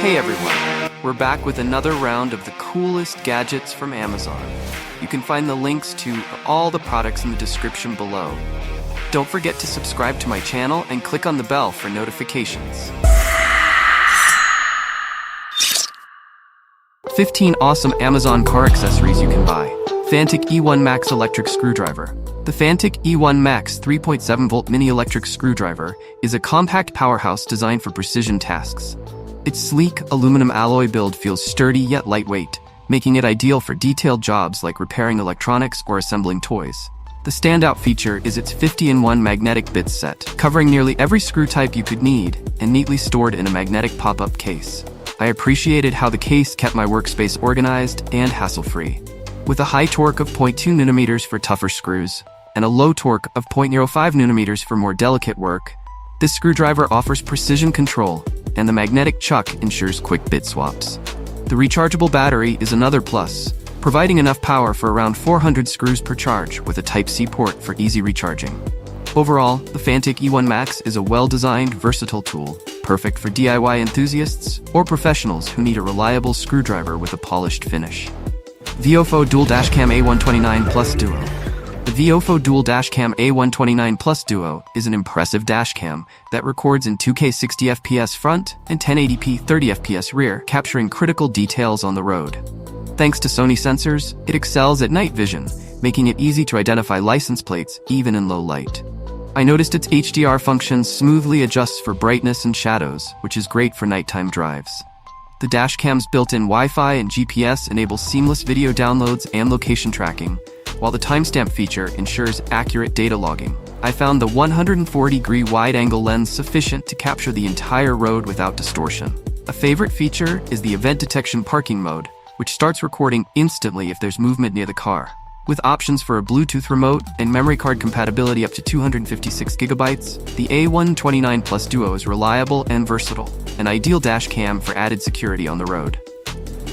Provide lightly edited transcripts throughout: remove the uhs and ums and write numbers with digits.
Hey everyone, we're back with another round of the coolest gadgets from Amazon. You can find the links to all the products in the description below. Don't forget to subscribe to my channel and click on the bell for notifications. 15 awesome Amazon car accessories you can buy. Fanttik E1 Max electric screwdriver. The Fanttik E1 Max 3.7-volt mini electric screwdriver is a compact powerhouse designed for precision tasks. Its sleek, aluminum alloy build feels sturdy yet lightweight, making it ideal for detailed jobs like repairing electronics or assembling toys. The standout feature is its 50-in-1 magnetic bits set, covering nearly every screw type you could need and neatly stored in a magnetic pop-up case. I appreciated how the case kept my workspace organized and hassle-free. With a high torque of 0.2 nm for tougher screws and a low torque of 0.05 nm for more delicate work, this screwdriver offers precision control, and the magnetic chuck ensures quick bit swaps. The rechargeable battery is another plus, providing enough power for around 400 screws per charge with a Type-C port for easy recharging. Overall, the Fanttik E1 Max is a well-designed, versatile tool, perfect for DIY enthusiasts or professionals who need a reliable screwdriver with a polished finish. VIOFO Dual Dashcam A129 Plus Duo. The VIOFO Dual Dashcam A129 Plus Duo is an impressive dashcam that records in 2K 60fps front and 1080p 30fps rear, capturing critical details on the road. Thanks to Sony sensors, it excels at night vision, making it easy to identify license plates even in low light. I noticed its HDR function smoothly adjusts for brightness and shadows, which is great for nighttime drives. The dashcam's built-in Wi-Fi and GPS enable seamless video downloads and location tracking, while the timestamp feature ensures accurate data logging. I found the 104-degree wide-angle lens sufficient to capture the entire road without distortion. A favorite feature is the event detection parking mode, which starts recording instantly if there's movement near the car. With options for a Bluetooth remote and memory card compatibility up to 256 GB, the A129 Plus Duo is reliable and versatile, an ideal dash cam for added security on the road.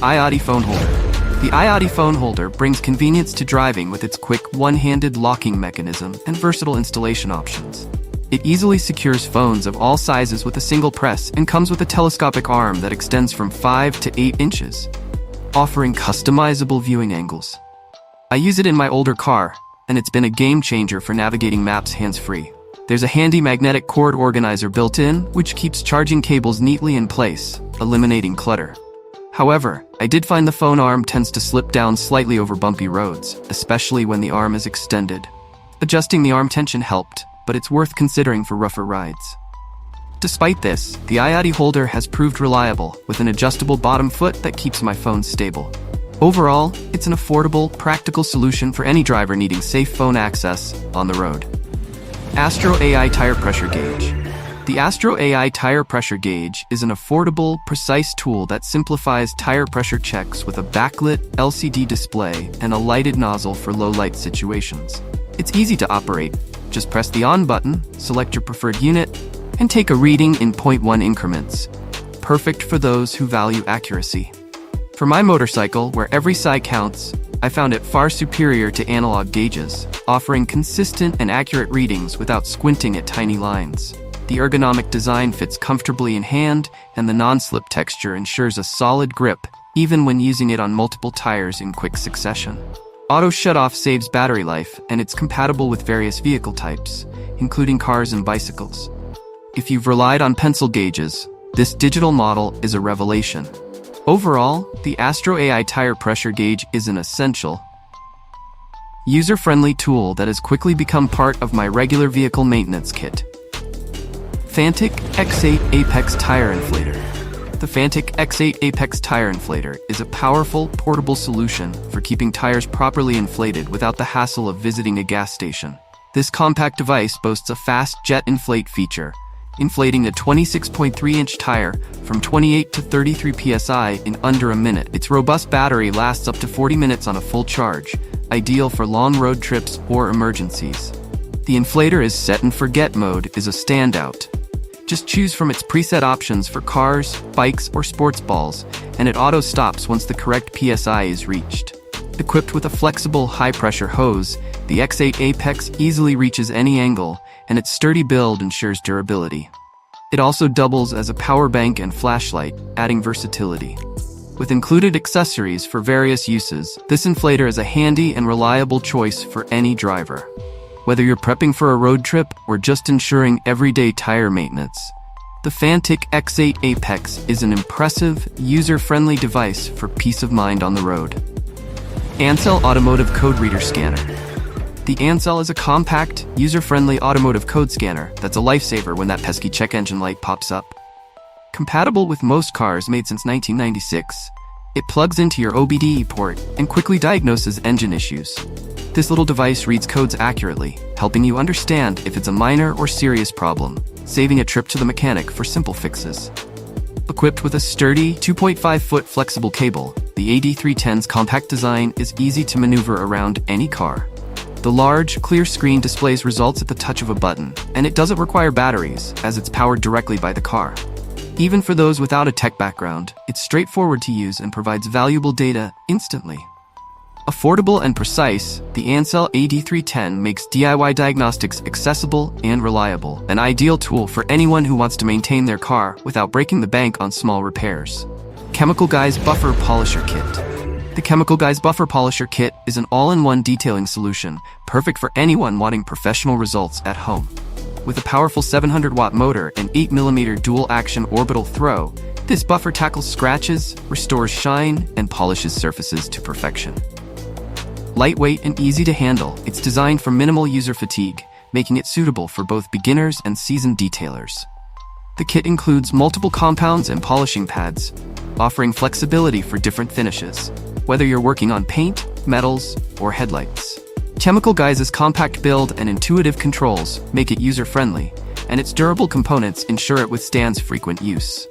iOttie phone holder. The iOttie phone holder brings convenience to driving with its quick one-handed locking mechanism and versatile installation options. It easily secures phones of all sizes with a single press and comes with a telescopic arm that extends from 5 to 8 inches, offering customizable viewing angles. I use it in my older car, and it's been a game changer for navigating maps hands-free. There's a handy magnetic cord organizer built in, which keeps charging cables neatly in place, eliminating clutter. However, I did find the phone arm tends to slip down slightly over bumpy roads, especially when the arm is extended. Adjusting the arm tension helped, but it's worth considering for rougher rides. Despite this, the iOttie holder has proved reliable, with an adjustable bottom foot that keeps my phone stable. Overall, it's an affordable, practical solution for any driver needing safe phone access on the road. AstroAI Tire Pressure Gauge. The AstroAI Tire Pressure Gauge is an affordable, precise tool that simplifies tire pressure checks with a backlit LCD display and a lighted nozzle for low-light situations. It's easy to operate. Just press the on button, select your preferred unit, and take a reading in 0.1 increments. Perfect for those who value accuracy. For my motorcycle, where every side counts, I found it far superior to analog gauges, offering consistent and accurate readings without squinting at tiny lines. The ergonomic design fits comfortably in hand, and the non-slip texture ensures a solid grip, even when using it on multiple tires in quick succession. Auto shutoff saves battery life, and it's compatible with various vehicle types, including cars and bicycles. If you've relied on pencil gauges, this digital model is a revelation. Overall, the AstroAI Tire Pressure Gauge is an essential, user-friendly tool that has quickly become part of my regular vehicle maintenance kit. Fanttik X8 Apex Tire Inflator. The Fanttik X8 Apex Tire Inflator is a powerful, portable solution for keeping tires properly inflated without the hassle of visiting a gas station. This compact device boasts a fast jet inflate feature, inflating a 26.3-inch tire from 28 to 33 psi in under a minute. Its robust battery lasts up to 40 minutes on a full charge, ideal for long road trips or emergencies. The inflator is set and forget mode is a standout. Just choose from its preset options for cars, bikes, or sports balls, and it auto stops once the correct PSI is reached. Equipped with a flexible, high-pressure hose, the X8 Apex easily reaches any angle, and its sturdy build ensures durability. It also doubles as a power bank and flashlight, adding versatility. With included accessories for various uses, this inflator is a handy and reliable choice for any driver. Whether you're prepping for a road trip or just ensuring everyday tire maintenance, the Fanttik X8 Apex is an impressive, user-friendly device for peace of mind on the road. ANCEL Automotive Code Reader Scanner. The ANCEL is a compact, user-friendly automotive code scanner that's a lifesaver when that pesky check engine light pops up. Compatible with most cars made since 1996, it plugs into your OBD port and quickly diagnoses engine issues. This little device reads codes accurately, helping you understand if it's a minor or serious problem, saving a trip to the mechanic for simple fixes. Equipped with a sturdy 2.5-foot flexible cable, the AD310's compact design is easy to maneuver around any car. The large, clear screen displays results at the touch of a button, and it doesn't require batteries, as it's powered directly by the car. Even for those without a tech background, it's straightforward to use and provides valuable data instantly. Affordable and precise, the ANCEL AD310 makes DIY diagnostics accessible and reliable, an ideal tool for anyone who wants to maintain their car without breaking the bank on small repairs. Chemical Guys Buffer Polisher Kit. The Chemical Guys Buffer Polisher Kit is an all-in-one detailing solution, perfect for anyone wanting professional results at home. With a powerful 700-watt motor and 8mm dual-action orbital throw, this buffer tackles scratches, restores shine, and polishes surfaces to perfection. Lightweight and easy to handle, it's designed for minimal user fatigue, making it suitable for both beginners and seasoned detailers. The kit includes multiple compounds and polishing pads, offering flexibility for different finishes, whether you're working on paint, metals, or headlights. Chemical Guys' compact build and intuitive controls make it user-friendly, and its durable components ensure it withstands frequent use.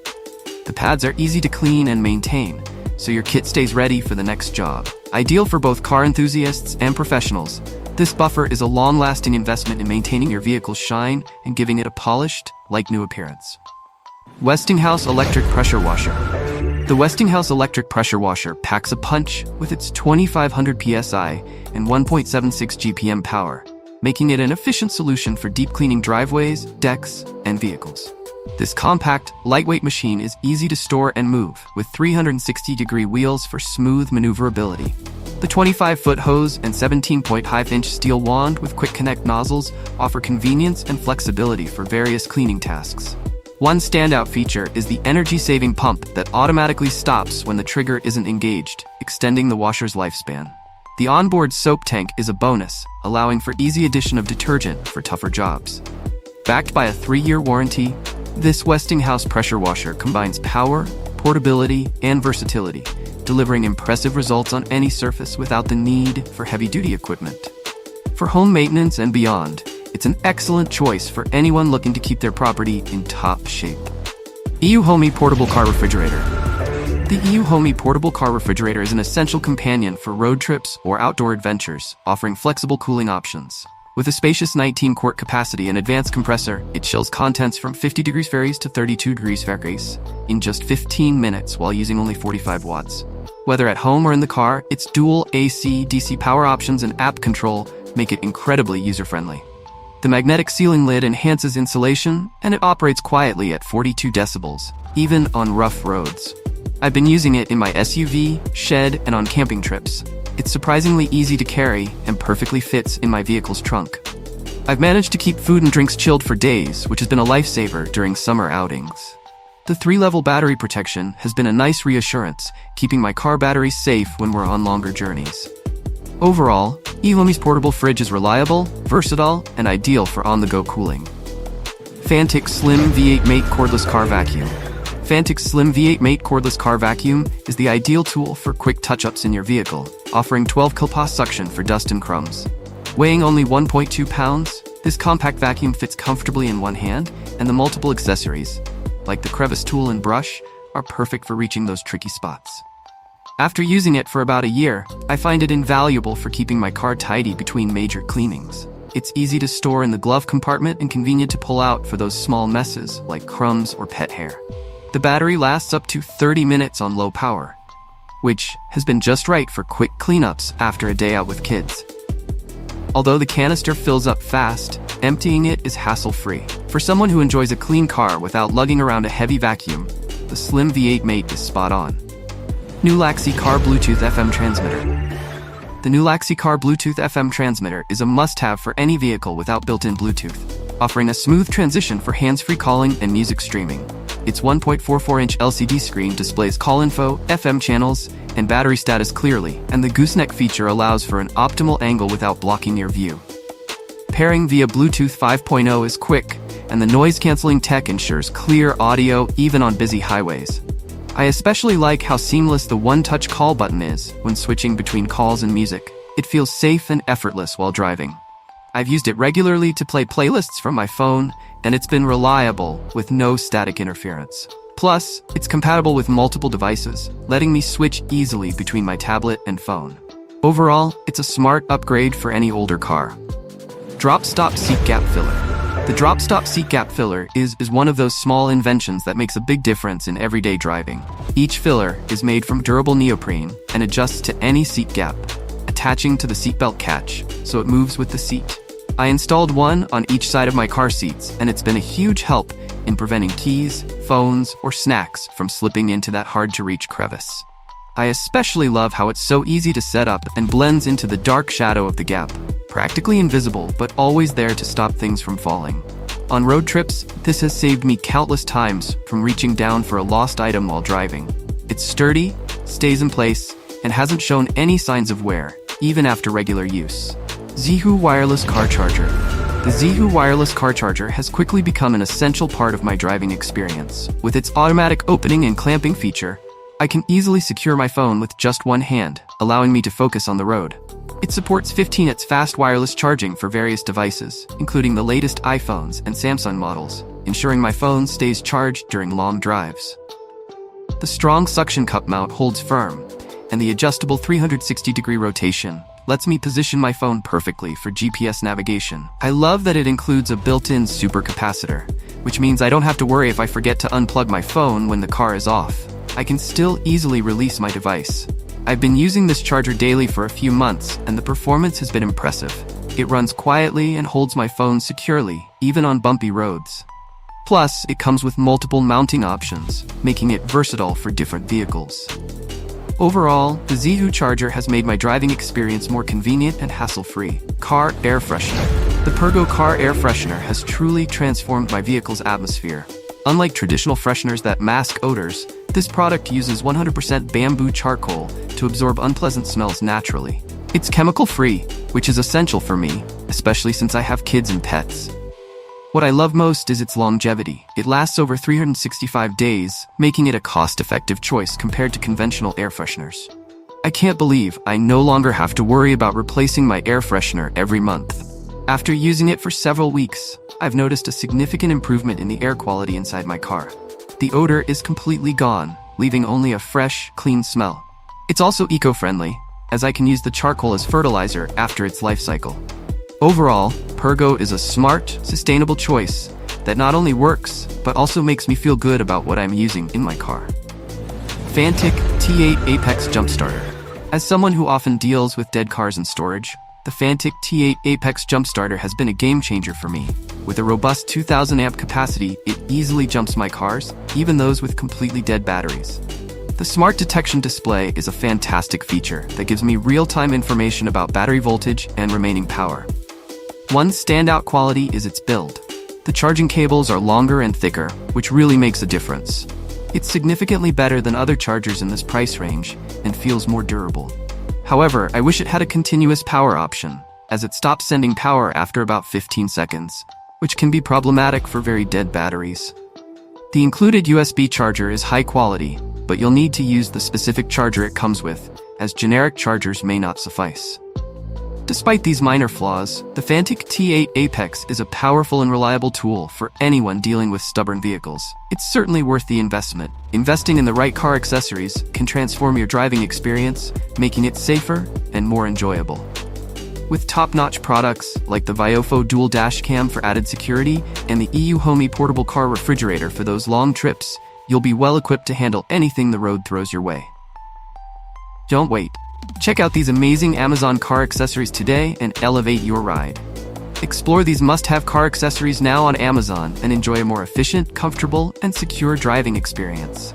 The pads are easy to clean and maintain, so your kit stays ready for the next job. Ideal for both car enthusiasts and professionals, this buffer is a long-lasting investment in maintaining your vehicle's shine and giving it a polished, like-new appearance. Westinghouse Electric Pressure Washer. The Westinghouse Electric Pressure Washer packs a punch with its 2500 psi and 1.76 GPM power, making it an efficient solution for deep cleaning driveways, decks, and vehicles. This compact, lightweight machine is easy to store and move, with 360-degree wheels for smooth maneuverability. The 25-foot hose and 17.5-inch steel wand with quick connect nozzles offer convenience and flexibility for various cleaning tasks. One standout feature is the energy-saving pump that automatically stops when the trigger isn't engaged, extending the washer's lifespan. The onboard soap tank is a bonus, allowing for easy addition of detergent for tougher jobs. Backed by a 3-year warranty, this Westinghouse pressure washer combines power, portability, and versatility, delivering impressive results on any surface without the need for heavy-duty equipment. For home maintenance and beyond, it's an excellent choice for anyone looking to keep their property in top shape. EUHOMY Portable Car Refrigerator. The EUHOMY Portable Car Refrigerator is an essential companion for road trips or outdoor adventures, offering flexible cooling options. With a spacious 19-quart capacity and advanced compressor, it chills contents from 50 degrees Fahrenheit to 32 degrees Fahrenheit in just 15 minutes while using only 45 watts. Whether at home or in the car, its dual AC/DC power options and app control make it incredibly user-friendly. The magnetic ceiling lid enhances insulation, and it operates quietly at 42 decibels, even on rough roads. I've been using it in my SUV, shed, and on camping trips. It's surprisingly easy to carry and perfectly fits in my vehicle's trunk. I've managed to keep food and drinks chilled for days, which has been a lifesaver during summer outings. The 3-level battery protection has been a nice reassurance, keeping my car batteries safe when we're on longer journeys. Overall, EUHOMY's portable fridge is reliable, versatile, and ideal for on-the-go cooling. Fanttik Slim V8 Mate Cordless Car Vacuum. Fanttik's Slim V8 Mate Cordless Car Vacuum is the ideal tool for quick touch-ups in your vehicle, offering 12 kPa suction for dust and crumbs. Weighing only 1.2 pounds, this compact vacuum fits comfortably in one hand, and the multiple accessories, like the crevice tool and brush, are perfect for reaching those tricky spots. After using it for about a year, I find it invaluable for keeping my car tidy between major cleanings. It's easy to store in the glove compartment and convenient to pull out for those small messes like crumbs or pet hair. The battery lasts up to 30 minutes on low power, which has been just right for quick cleanups after a day out with kids. Although the canister fills up fast, emptying it is hassle-free. For someone who enjoys a clean car without lugging around a heavy vacuum, the slim V8 Mate is spot on. Nulaxy Car Bluetooth FM Transmitter. The Nulaxy Car Bluetooth FM transmitter is a must-have for any vehicle without built-in Bluetooth, offering a smooth transition for hands-free calling and music streaming. Its 1.44-inch LCD screen displays call info, FM channels, and battery status clearly, and the gooseneck feature allows for an optimal angle without blocking your view. Pairing via Bluetooth 5.0 is quick, and the noise-canceling tech ensures clear audio even on busy highways. I especially like how seamless the one-touch call button is when switching between calls and music. It feels safe and effortless while driving. I've used it regularly to play playlists from my phone, and it's been reliable with no static interference. Plus, it's compatible with multiple devices, letting me switch easily between my tablet and phone. Overall, it's a smart upgrade for any older car. Drop Stop Seat Gap Filler. The Drop Stop Seat Gap Filler is one of those small inventions that makes a big difference in everyday driving. Each filler is made from durable neoprene and adjusts to any seat gap, attaching to the seatbelt catch, so it moves with the seat. I installed one on each side of my car seats, and it's been a huge help in preventing keys, phones, or snacks from slipping into that hard-to-reach crevice. I especially love how it's so easy to set up and blends into the dark shadow of the gap. Practically invisible, but always there to stop things from falling. On road trips, this has saved me countless times from reaching down for a lost item while driving. It's sturdy, stays in place, and hasn't shown any signs of wear, even after regular use. ZeeHoo Wireless Car Charger. The ZeeHoo Wireless Car Charger has quickly become an essential part of my driving experience. With its automatic opening and clamping feature, I can easily secure my phone with just one hand, allowing me to focus on the road. It supports 15W fast wireless charging for various devices, including the latest iPhones and Samsung models, ensuring my phone stays charged during long drives. The strong suction cup mount holds firm, and the adjustable 360-degree rotation lets me position my phone perfectly for GPS navigation. I love that it includes a built-in supercapacitor, which means I don't have to worry if I forget to unplug my phone when the car is off. I can still easily release my device. I've been using this charger daily for a few months, and the performance has been impressive. It runs quietly and holds my phone securely, even on bumpy roads. Plus, it comes with multiple mounting options, making it versatile for different vehicles. Overall, the ZeeHoo charger has made my driving experience more convenient and hassle-free. Car Air Freshener. The Pergo Car Air Freshener has truly transformed my vehicle's atmosphere. Unlike traditional fresheners that mask odors, this product uses 100% bamboo charcoal to absorb unpleasant smells naturally. It's chemical-free, which is essential for me, especially since I have kids and pets. What I love most is its longevity. It lasts over 365 days, making it a cost-effective choice compared to conventional air fresheners. I can't believe I no longer have to worry about replacing my air freshener every month. After using it for several weeks, I've noticed a significant improvement in the air quality inside my car. The odor is completely gone, leaving only a fresh, clean smell. It's also eco-friendly, as I can use the charcoal as fertilizer after its life cycle. Overall, Pergo is a smart, sustainable choice that not only works, but also makes me feel good about what I'm using in my car. Fanttik E1 Apex Jumpstarter. As someone who often deals with dead cars in storage, the Fanttik E1 Apex Jumpstarter has been a game-changer for me. With a robust 2000 amp capacity, it easily jumps my cars, even those with completely dead batteries. The smart detection display is a fantastic feature that gives me real-time information about battery voltage and remaining power. One standout quality is its build. The charging cables are longer and thicker, which really makes a difference. It's significantly better than other chargers in this price range and feels more durable. However, I wish it had a continuous power option, as it stops sending power after about 15 seconds, which can be problematic for very dead batteries. The included USB charger is high quality, but you'll need to use the specific charger it comes with, as generic chargers may not suffice. Despite these minor flaws, the Fanttik E1 Apex is a powerful and reliable tool for anyone dealing with stubborn vehicles. It's certainly worth the investment. Investing in the right car accessories can transform your driving experience, making it safer and more enjoyable. With top-notch products like the VIOFO dual dash cam for added security and the EUHOMY portable car refrigerator for those long trips, you'll be well equipped to handle anything the road throws your way. Don't wait. Check out these amazing Amazon car accessories today and elevate your ride. Explore these must-have car accessories now on Amazon and enjoy a more efficient, comfortable, and secure driving experience.